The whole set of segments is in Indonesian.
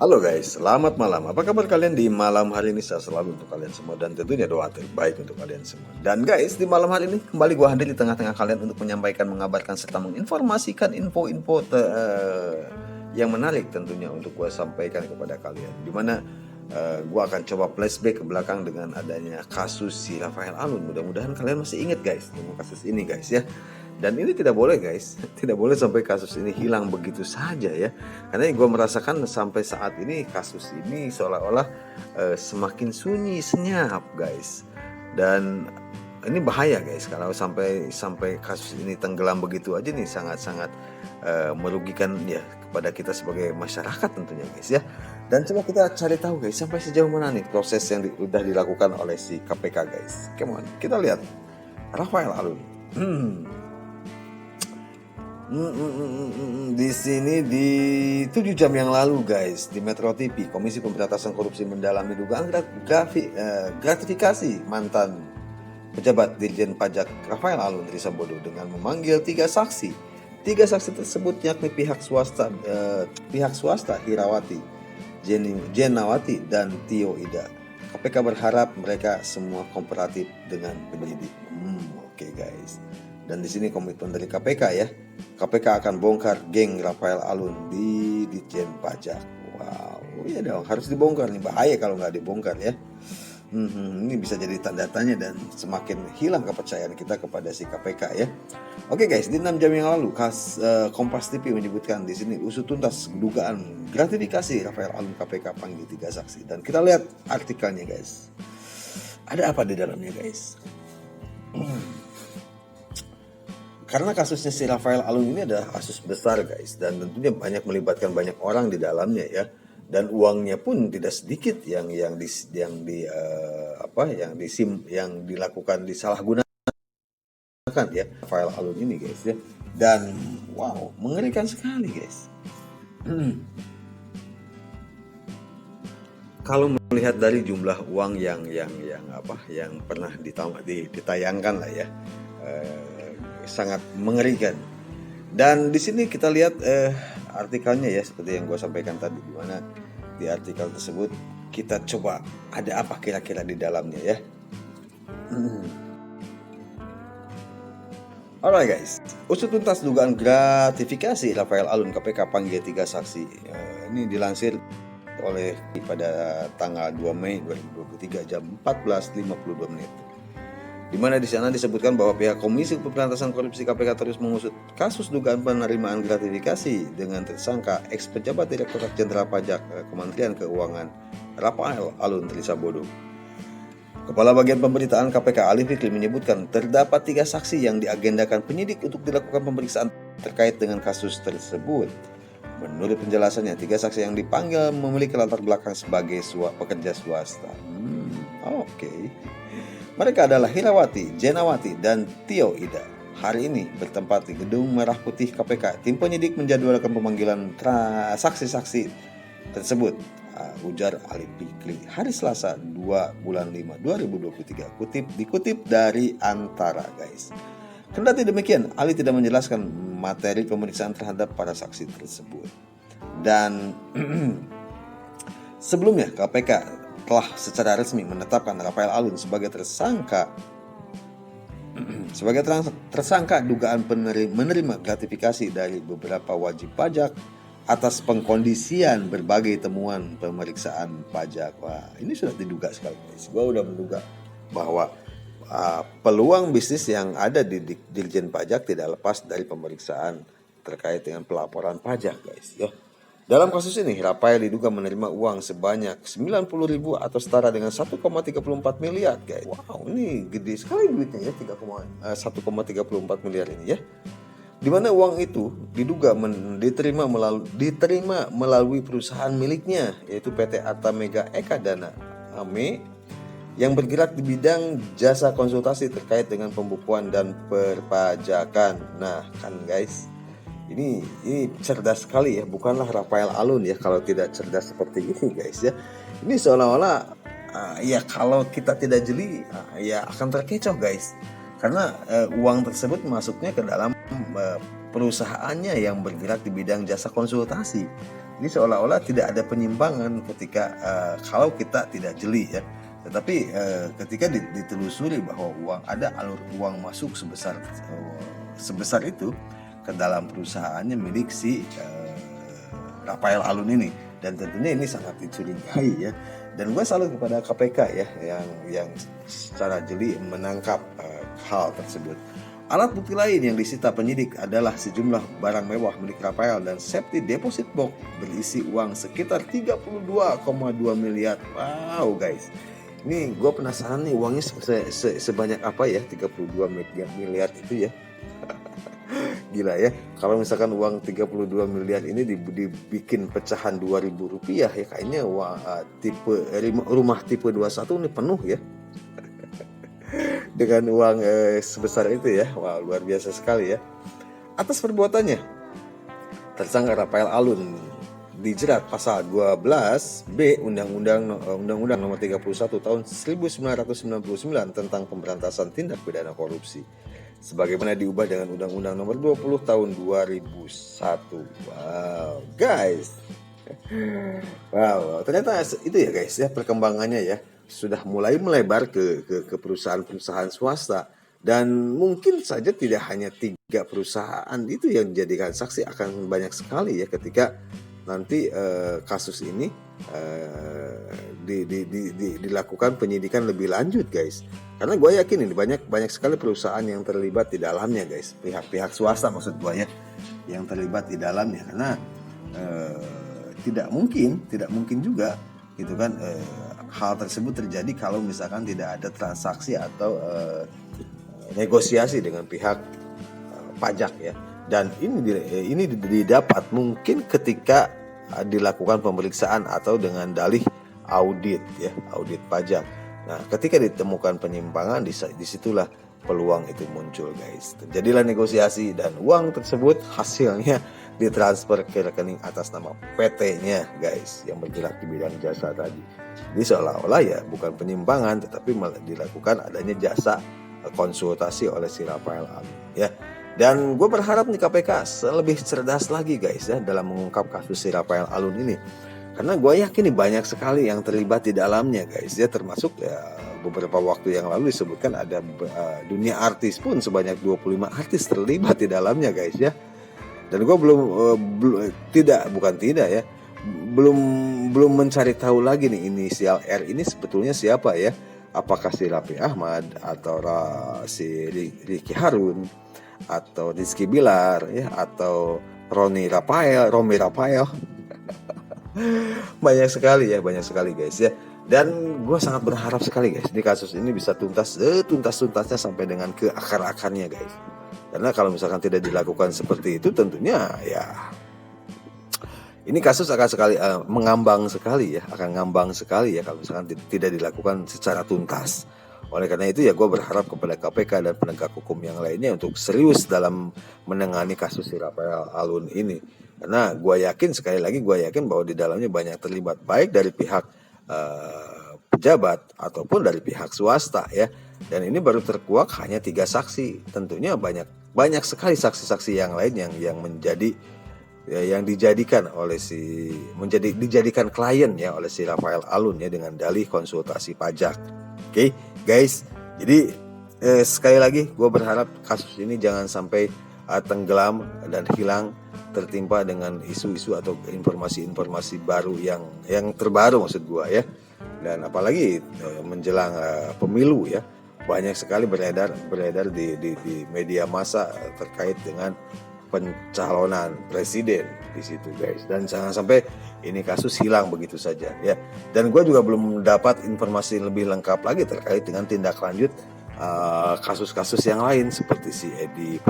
Halo guys, selamat malam. Apa kabar kalian di malam hari ini? Saya selalu untuk kalian semua dan tentunya doa terbaik untuk kalian semua. Dan guys, di malam hari ini kembali gua hadir di tengah-tengah kalian untuk menyampaikan, mengabarkan serta menginformasikan info-info yang menarik tentunya untuk gua sampaikan kepada kalian. Dimana gua akan coba flashback ke belakang dengan adanya kasus si Rafael Alun. Mudah-mudahan kalian masih ingat guys dengan kasus ini guys ya. Dan ini tidak boleh guys, tidak boleh sampai kasus ini hilang begitu saja ya. Karena gue merasakan sampai saat ini kasus ini seolah-olah semakin sunyi senyap guys. Dan ini bahaya guys kalau sampai kasus ini tenggelam begitu aja nih, sangat-sangat merugikan ya kepada kita sebagai masyarakat tentunya guys ya. Dan coba kita cari tahu guys sampai sejauh mana nih proses yang sudah dilakukan oleh si KPK guys. Come on, kita lihat Rafael Alun. Di sini di 7 jam yang lalu guys di Metro TV, Komisi Pemberantasan Korupsi mendalami dugaan gratifikasi mantan pejabat Dirjen Pajak Rafael Alun Trisambodo dengan memanggil 3 saksi. 3 saksi tersebut yakni pihak swasta Hirawati, Jenawati dan Tio Ida. KPK berharap mereka semua kooperatif dengan penyidik. Oke guys. Dan di sini komitmen dari KPK ya. KPK akan bongkar geng Rafael Alun di Ditjen Pajak. Wow, iya dong, harus dibongkar nih. Bahaya kalau nggak dibongkar ya. Ini bisa jadi tanda tanya dan semakin hilang kepercayaan kita kepada si KPK ya. Oke guys, di 6 jam yang lalu Kompas TV menyebutkan di sini usut tuntas dugaan gratifikasi Rafael Alun, KPK panggil 3 saksi. Dan kita lihat artikelnya guys. Ada apa di dalamnya guys? Karena kasusnya si Rafael Alun ini adalah kasus besar guys, dan tentunya melibatkan banyak orang di dalamnya ya, dan uangnya pun tidak sedikit yang dilakukan disalahgunakan ya Rafael Alun ini guys ya. Dan wow, mengerikan sekali guys. Kalau melihat dari jumlah uang yang pernah ditayangkan lah ya, sangat mengerikan. Dan di sini kita lihat artikelnya ya, seperti yang gue sampaikan tadi, di mana di artikel tersebut kita coba ada apa kira-kira di dalamnya ya. Alright guys, usut tuntas dugaan gratifikasi Rafael Alun, KPK panggil 3 saksi. Ini dilansir oleh pada tanggal 2 Mei 2023 jam 14.52 menit. Di mana di sana disebutkan bahwa pihak Komisi Pemberantasan Korupsi KPK terus mengusut kasus dugaan penerimaan gratifikasi dengan tersangka ex pejabat Direktorat Jenderal Pajak Kementerian Keuangan Rafael Alun Trisambodo. Kepala Bagian Pemberitaan KPK Ali Fikri menyebutkan terdapat 3 saksi yang diagendakan penyidik untuk dilakukan pemeriksaan terkait dengan kasus tersebut. Menurut penjelasannya, 3 saksi yang dipanggil memiliki latar belakang sebagai pekerja swasta. Oke. Mereka adalah Hirawati, Jenawati, dan Tio Ida. Hari ini bertempat di Gedung Merah Putih KPK. Tim penyidik menjadwalkan pemanggilan saksi-saksi tersebut, ujar Ali Fikri hari Selasa 2 bulan 5 2023. Dikutip dari Antara guys. Kendati demikian, Ali tidak menjelaskan materi pemeriksaan terhadap para saksi tersebut. Dan sebelumnya KPK telah secara resmi menetapkan Rafael Alun sebagai tersangka dugaan menerima gratifikasi dari beberapa wajib pajak atas pengkondisian berbagai temuan pemeriksaan pajak. Wah, ini sudah diduga sekali guys. Gua udah menduga bahwa peluang bisnis yang ada di Dirjen Pajak tidak lepas dari pemeriksaan terkait dengan pelaporan pajak guys ya. Dalam kasus ini, Rafael diduga menerima uang sebanyak 90.000 atau setara dengan 1,34 miliar guys. Wow, ini gede sekali duitnya ya, 1,34 miliar ini ya. Di mana uang itu diduga diterima melalui perusahaan miliknya, yaitu PT Arta Mega Eka Dana AME, yang bergerak di bidang jasa konsultasi terkait dengan pembukuan dan perpajakan. Nah kan guys, ini cerdas sekali ya, bukanlah Rafael Alun ya kalau tidak cerdas seperti ini guys ya. Ini seolah-olah ya kalau kita tidak jeli ya akan terkecoh guys, karena uang tersebut masuknya ke dalam perusahaannya yang bergerak di bidang jasa konsultasi. Ini seolah-olah tidak ada penyimpangan ketika kalau kita tidak jeli ya. Tetapi ketika ditelusuri bahwa ada alur uang masuk sebesar itu ke dalam perusahaannya milik si Rafael Alun ini, dan tentunya ini sangat dicurigai ya. Dan gue salut kepada KPK ya yang secara jeli menangkap hal tersebut. Alat bukti lain yang disita penyidik adalah sejumlah barang mewah milik Rafael dan safety deposit box berisi uang sekitar 32,2 miliar. Wow guys, ini gue penasaran nih uangnya sebanyak apa ya 32 miliar itu ya. Gila ya, kalau misalkan uang 32 miliar ini dibikin pecahan 2.000 rupiah ya, kayaknya rumah tipe 21 ini penuh ya. Dengan uang sebesar itu ya. Wah, luar biasa sekali ya. Atas perbuatannya, tersangka Rafael Alun dijerat pasal 12B Undang-Undang Nomor 31 Tahun 1999 tentang Pemberantasan Tindak Pidana Korupsi, sebagaimana diubah dengan Undang-Undang Nomor 20 Tahun 2001. Wow, guys. Wow, ternyata itu ya guys ya perkembangannya ya. Sudah mulai melebar ke perusahaan-perusahaan swasta, dan mungkin saja tidak hanya 3 perusahaan itu yang dijadikan saksi, akan banyak sekali ya ketika nanti kasus ini dilakukan penyidikan lebih lanjut guys. Karena gue yakin ini banyak sekali perusahaan yang terlibat di dalamnya guys, pihak-pihak swasta maksud gue ya, yang terlibat di dalamnya. Karena tidak mungkin juga gitu kan hal tersebut terjadi kalau misalkan tidak ada transaksi atau negosiasi dengan pihak pajak ya. Dan ini didapat mungkin ketika dilakukan pemeriksaan atau dengan dalih audit ya, audit pajak. Nah, ketika ditemukan penyimpangan, disitulah peluang itu muncul guys. Terjadilah negosiasi dan uang tersebut hasilnya ditransfer ke rekening atas nama PT-nya guys, yang bergerak di bidang jasa tadi. Jadi seolah-olah ya bukan penyimpangan, tetapi malah dilakukan adanya jasa konsultasi oleh si Rafael Alun ya. Dan gue berharap nih KPK lebih cerdas lagi guys ya dalam mengungkap kasus si Rafael Alun ini. Karena gue yakin nih banyak sekali yang terlibat di dalamnya guys ya, termasuk ya beberapa waktu yang lalu disebutkan ada dunia artis pun sebanyak 25 artis terlibat di dalamnya guys ya. Dan gue belum mencari tahu lagi nih inisial R ini sebetulnya siapa ya. Apakah si Raffi Ahmad atau si Ricky Harun atau Rizky Bilar ya, atau Romi Rafael. banyak sekali guys ya. Dan gue sangat berharap sekali guys di kasus ini bisa tuntasnya sampai dengan ke akar-akarnya guys. Karena kalau misalkan tidak dilakukan seperti itu, tentunya ya ini kasus akan ngambang sekali ya kalau misalkan tidak dilakukan secara tuntas. Oleh karena itu ya gue berharap kepada KPK dan penegak hukum yang lainnya untuk serius dalam menangani kasus si Rafael Alun ini. Karena gue yakin bahwa di dalamnya banyak terlibat, baik dari pihak pejabat ataupun dari pihak swasta ya. Dan ini baru terkuak hanya 3 saksi. Tentunya banyak sekali saksi-saksi yang lain yang menjadi ya, yang dijadikan klien ya oleh si Rafael Alun ya dengan dalih konsultasi pajak. Oke, guys. Jadi sekali lagi gue berharap kasus ini jangan sampai tenggelam dan hilang tertimpa dengan isu-isu atau informasi-informasi baru yang terbaru maksud gue ya. Dan apalagi menjelang pemilu ya, banyak sekali beredar di media massa terkait dengan pencalonan presiden di situ guys. Dan jangan sampai ini kasus hilang begitu saja ya. Dan gue juga belum mendapat informasi lebih lengkap lagi terkait dengan tindak lanjut kasus-kasus yang lain seperti si Edi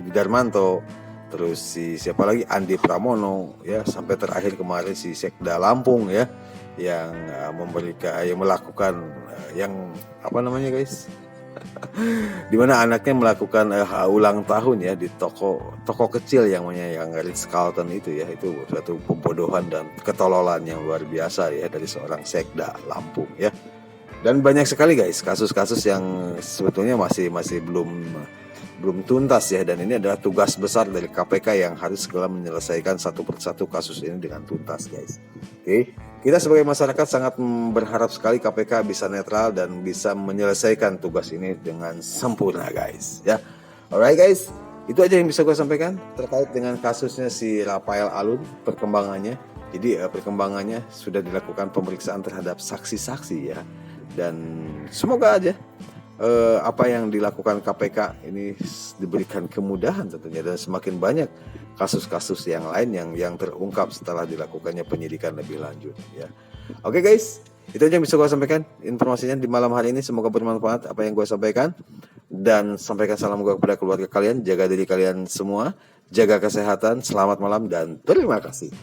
Darmanto, terus si siapa lagi Andi Pramono ya, sampai terakhir kemarin si Sekda Lampung ya yang melakukan yang apa namanya guys dimana anaknya melakukan ulang tahun ya di toko kecil yang Ritz Carlton itu ya. Itu suatu pembodohan dan ketololan yang luar biasa ya dari seorang Sekda Lampung ya. Dan banyak sekali guys kasus-kasus yang sebetulnya masih belum belum tuntas ya, dan ini adalah tugas besar dari KPK yang harus segera menyelesaikan satu persatu kasus ini dengan tuntas, guys. Oke, kita sebagai masyarakat sangat berharap sekali KPK bisa netral dan bisa menyelesaikan tugas ini dengan sempurna, guys. Ya, alright guys, itu aja yang bisa gue sampaikan terkait dengan kasusnya si Rafael Alun, perkembangannya. Jadi perkembangannya sudah dilakukan pemeriksaan terhadap saksi-saksi ya, dan semoga aja apa yang dilakukan KPK ini diberikan kemudahan tentunya, dan semakin banyak kasus-kasus yang lain yang terungkap setelah dilakukannya penyidikan lebih lanjut ya. Oke guys, itu aja yang bisa gue sampaikan informasinya di malam hari ini. Semoga bermanfaat apa yang gue sampaikan, dan sampaikan salam gue kepada keluarga kalian. Jaga diri kalian semua, jaga kesehatan, selamat malam, dan terima kasih.